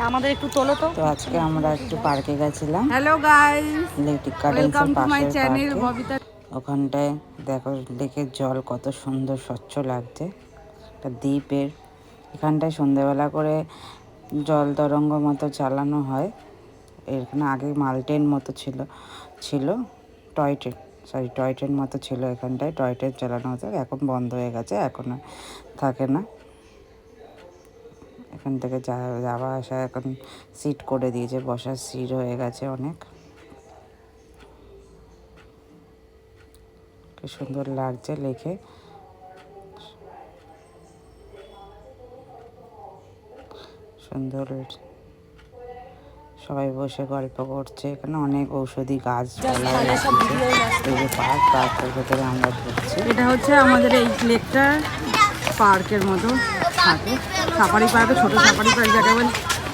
আমাদের একটু তোলো তো। তো আজকে আমরা একটু পার্কে গেছিলাম। হ্যালো গাইস, লেক ওয়েলকাম গার্ডেন্সের টু মাই পাশের চ্যানেল পার্কে। ববিতা। ওখানটায় দেখো লেকের জল কত সুন্দর স্বচ্ছ লাগছে, একটা দ্বীপের। এখানটায় সন্ধ্যেবেলা করে জল তরঙ্গ মতো চালানো হয়। এখানে আগে মালটেন মতো ছিল টয় ট্রেন মতো ছিল। এখানটায় টয় ট্রেন চালানো হতো, এখন বন্ধ হয়ে গেছে, এখন আর থাকে না। এখান থেকে যাওয়া আসা এখন সিট করে দিয়েছে, বসার সিট হয়ে গেছে অনেক। কি সুন্দর লাগছে লেকে। সুন্দর, সবাই বসে গল্প করছে। এখানে অনেক ঔষধি গাছপালা আছে। এই যে পার্কের ভেতরে আমরা ঢুকছি। এটা হচ্ছে আমাদের এই লেকটা পার্কের মতো থাকে, সাফারি পার্কে, ছোট সাফারি পার্ক যাকে বলে।